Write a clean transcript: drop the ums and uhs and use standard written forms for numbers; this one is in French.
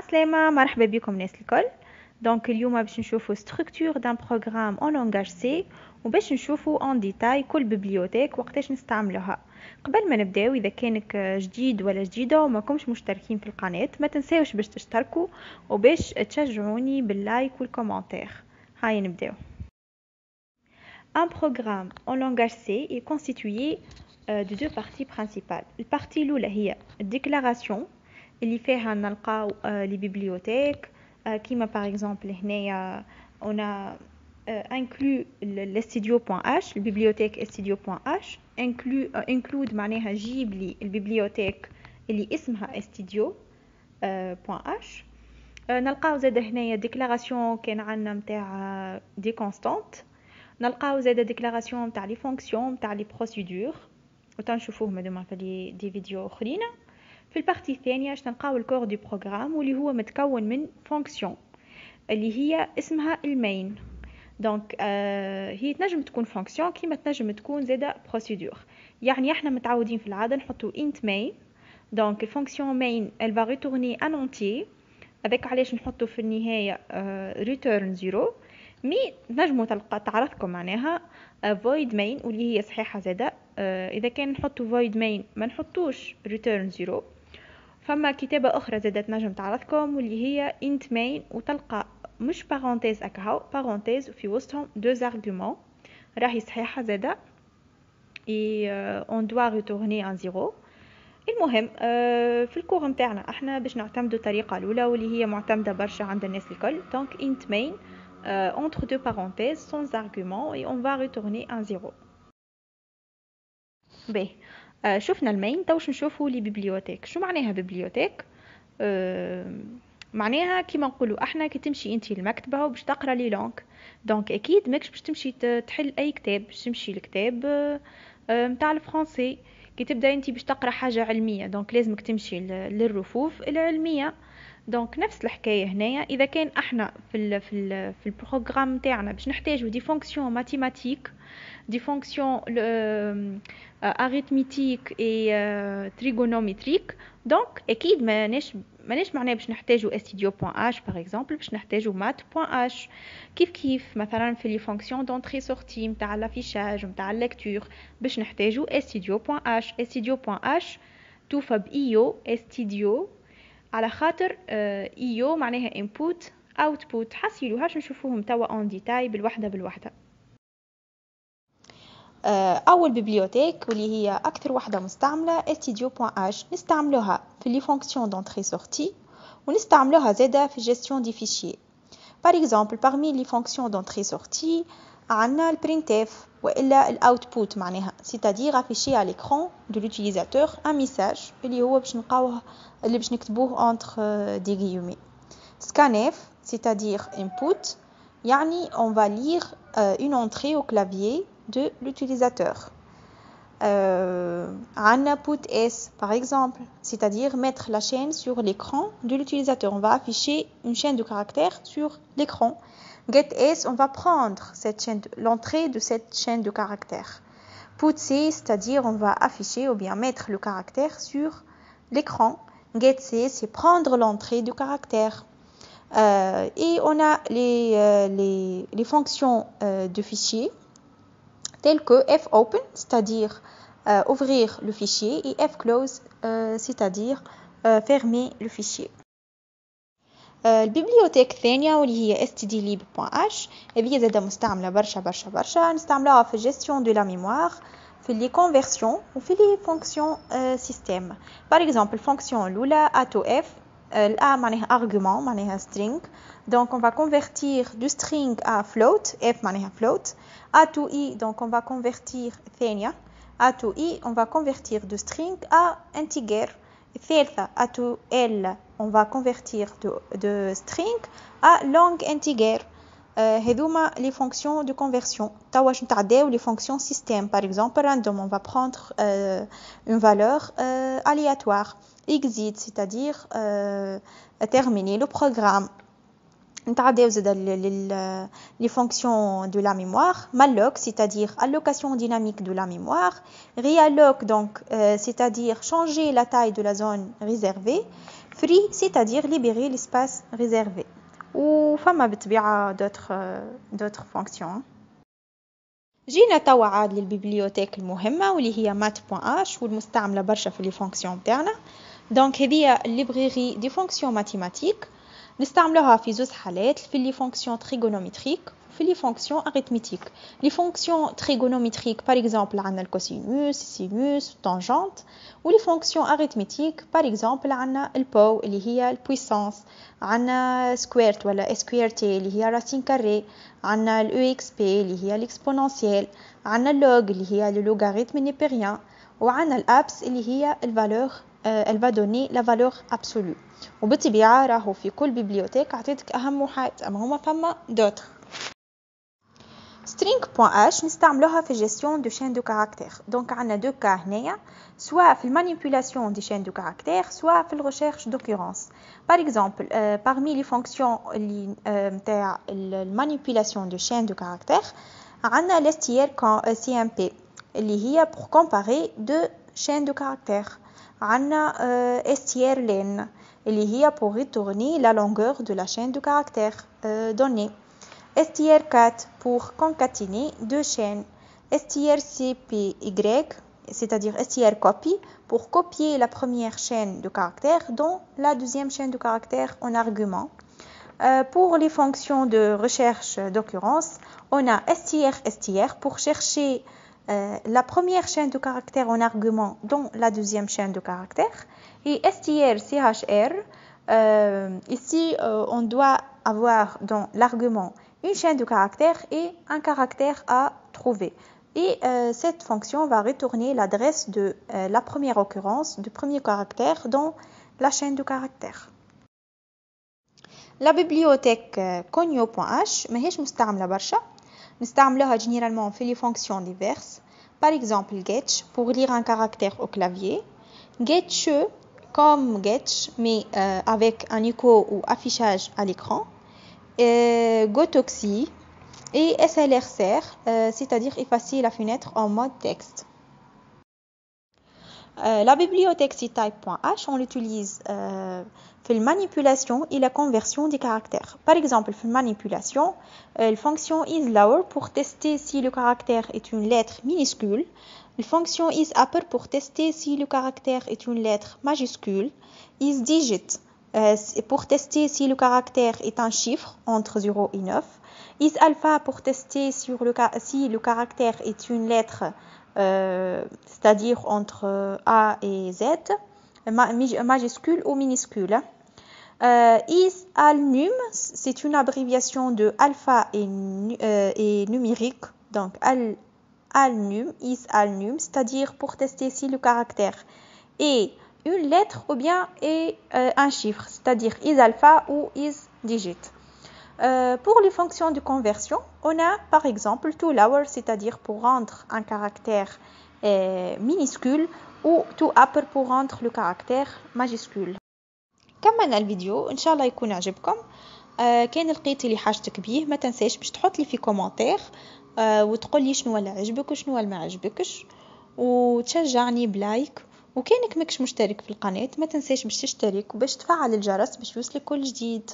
عسلامة، مرحبا بكم ناس الكل. دونك اليوم باش نشوفوا ستركتور دان بروغرام اون لانغاج سي، وباش نشوفوا اون ديتاي كل بيبليوتيك وقتاش نستعملوها. قبل ما نبداو، اذا كانك جديد ولا جديده وما كنتش مشتركين في القناه، ما تنساوش باش تشتركوا وباش تشجعوني باللايك والكومنتير. هاي نبداو. Un programme en langage C est constitué de deux parties principales. البارتي الأولى هي الديكلاراسيون اللي فيها نلقاو لي بيبليوتيك كيما باغ اكزومبل هنايا on a inclus studio.h البيبليوتيك studio.h include معناها جيب لي البيبليوتيك اللي اسمها studio.h. نلقاو زاد هنايا ديكلاراسيون كان عندنا نتاع دي كونستانت، نلقاو زاد ديكلاراسيون نتاع لي فونكسيون نتاع لي بروسيدور وتنشوفوهم هذوما في دي فيديو اخرين. في البارتي الثانيه باش نلقاو الكور دي بروغرام واللي هو متكون من فونكسيون اللي هي اسمها المين. دونك هي تنجم تكون فونكسيون كيما تنجم تكون زاده بروسيدور. يعني احنا متعودين في العاده نحطوا int main. دونك الفونكسيون main elle va retourner un entier هذاك علاش نحطوا في النهايه return 0. مي نجموا تعرفكم معناها void main واللي هي صحيحه زاده. اذا كان نحطوا void main ما نحطوش return 0. فما كتابه اخرى زاده تنجم تعرفكم واللي هي int main وتلقى مش بارونتيز اكاو بارونتيز في وسطهم دوز ارغومون راهي صحيحه زاده اي اون دوا ريتورني ان 0. المهم في الكور نتاعنا احنا باش نعتمدوا الطريقه الاولى واللي هي معتمده برشا عند الناس الكل. دونك int main entre deux parenthèses sans argument et on va retourner un 0. باهي شفنا المين. توش نشوفوا لي بيبليوتيك. شو معناها بيبليوتيك؟ معناها كيما نقولوا احنا كي تمشي انتي للمكتبه وباش تقرا لي لونغ، دونك اكيد ماكش باش تمشي تحل اي كتاب، باش تمشي لكتاب نتاع الفرنسي. كي تبدا انتي باش تقرا حاجه علميه دونك لازمك تمشي للرفوف العلميه. دونك نفس الحكايه هنايا. اذا كان احنا في البروغرام تاعنا باش نحتاجو دي فونكسيون ماتيماتيك، دي فونكسيون arithmétique et trigonométrique. دونك اكيد ماناش معناها باش نحتاجو studio.h باغ اكزومبل، باش نحتاجو math.h. كيف مثلا في لي فونكسيون دونطري سورتي نتاع لافيشاج نتاع الليكتور باش نحتاجو studio.h. studio.h توفى بايو studio على خاطر ايو معناها input output. حسيلوهاش نشوفوهم توا اون ديتاي بالوحده. اول بيبليوتيك واللي هي اكثر وحده مستعمله studio.h نستعملوها في لي فونكسيون دونطري سورتي ونستعملوها زاده في جيستيون دي فيشيي. par exemple parmi les fonctions d'entrée sortie عندنا الprintf والا الاوتبوت معناها c'est-à-dire afficher à l'écran de l'utilisateur un message اللي هو باش نلقاوه اللي باش نكتبوه entre des guillemets. scanf c'est-à-dire input يعني on va lire une entrée au clavier de l'utilisateur. عندنا put s par exemple, c'est-à-dire mettre la chaîne sur l'écran de l'utilisateur. On va afficher une chaîne de caractères sur l'écran. Get s, on va prendre l'entrée de cette chaîne de caractères. Put c, c'est-à-dire on va afficher ou bien mettre le caractère sur l'écran. Get c, c'est prendre l'entrée du caractère. Et on a les fonctions de fichier telles que fopen, c'est-à-dire ouvrir le fichier, et fclose, c'est-à-dire fermer le fichier. البيبليوتيك الثانيه واللي هي stdlib.h هذه زاده مستعمله برشا نستعملوها في gestion de la mémoire، في لي conversion وفي لي fonction système. par exemple الفونكسيون الاولى a to f، a معناها argument معناها string. donc on va convertir du string à float. f معناها float. a to e donc on va convertir الثانيه a to e on va convertir de string à integer. الثالثه a to l on va convertir de string à long integer. هذوما les fonctions de conversion. توا باش نتعداو les fonctions système. par exemple random on va prendre une valeur aléatoire. exit c'est-à-dire terminer le programme. نتعداو زاد les fonctions de la mémoire. malloc c'est-à-dire allocation dynamique de la mémoire, realloc donc c'est-à-dire changer la taille de la zone réservée, free c'est-à-dire libérer l'espace réservé. وفما بالطبيعة d'autres fonctions. جينا توا عاد للبيبليوتيك المهمة واللي هي mat.h والمستعملة برشا في لي فونكسيون تاعنا. دونك هذه الليبريري دي فونكسيون ماتيماتيك نستعملوها في زوج حالات، في لي فونكسيون تريغونومتريك وفي لي فونكسيون اريثميتيك. لي فونكسيون تريغونومتريك باغ اكزومبل عندنا الكوسينوس السينوس الطونجونت، ولي فونكسيون اريثميتيك باغ اكزومبل عندنا البو اللي هي البويسانس، عندنا سكويرت ولا اسكويرتي اللي هي راسين كاري، عندنا الاو اكس بي اللي هي الاكسبونونسيال، عندنا اللوغ اللي هي لو لوغاريتم نيبيريان، وعندنا الابس اللي هي الفالور elle va donner la valeur absolue. وبالطبيعة راهو في كل بيبليوتيك عطيتك أهم واحد، أما هما فما d'autres. string.h نستعملوها في gestion de chaîne de caractères. donc عندنا deux cas هنايا، soit في manipulation des chaînes de caractères soit في recherche d'occurrence. par exemple parmi les fonctions نتاع manipulation de chaîne de caractères عندنا l'str cmp اللي هي pour comparer deux chaînes de caractères. عندنا str len اللي هي pour retourner la longueur de la chaîne de caractères donnée. str4 pour concaténer deux chaînes. strcpy c'est-à-dire strcopy pour copier la première chaîne de caractères dans la deuxième chaîne de caractères en argument. Pour les fonctions de recherche d'occurrence, on a str pour chercher la première chaîne de caractères en argument dans la deuxième chaîne de caractères, et strchr ici on doit avoir dans l'argument une chaîne de caractères et un caractère à trouver, et cette fonction va retourner l'adresse de la première occurrence du premier caractère dans la chaîne de caractères. la bibliothèque conio.h ماهيش مستعملة برشا، نستعملوها généralement في les fonctions diverses. par exemple getch pour lire un caractère au clavier, getch comme getch mais avec un écho ou affichage à l'écran, gotoxy et slrser c'est-à-dire effacer la fenêtre en mode texte. La bibliothèque ctype.h on l'utilise في المانيبulation et la conversion des caractères. par exemple في المانيبulation la fonction isLower pour tester si le caractère est une lettre minuscule, la fonction isUpper pour tester si le caractère est une lettre majuscule, isDigit pour tester si le caractère est un chiffre entre 0 et 9, isAlpha pour tester si le caractère est une lettre c'est-à-dire entre A et Z, majuscule ou minuscule. isAlnum c'est une abréviation de alpha et numérique, donc alnum, isAlnum c'est-à-dire pour tester si le caractère est une lettre ou bien est un chiffre, c'est-à-dire isAlpha ou isDigit. Pour les fonctions de conversion, on a par exemple toLower c'est-à-dire pour rendre un caractère minuscule, ou toUpper pour rendre le caractère majuscule. كملنا الفيديو ان شاء الله يكون عجبكم. كان لقيتي لي حاجتك بيه ما تنساش باش تحط لي في كومنتير وتقول لي شنو اللي عجبك وشنو اللي ما عجبكش، وتشجعني بلايك، وكانك ماكش مشترك في القناه ما تنساش باش تشترك وباش تفعل الجرس باش يوصلك كل جديد.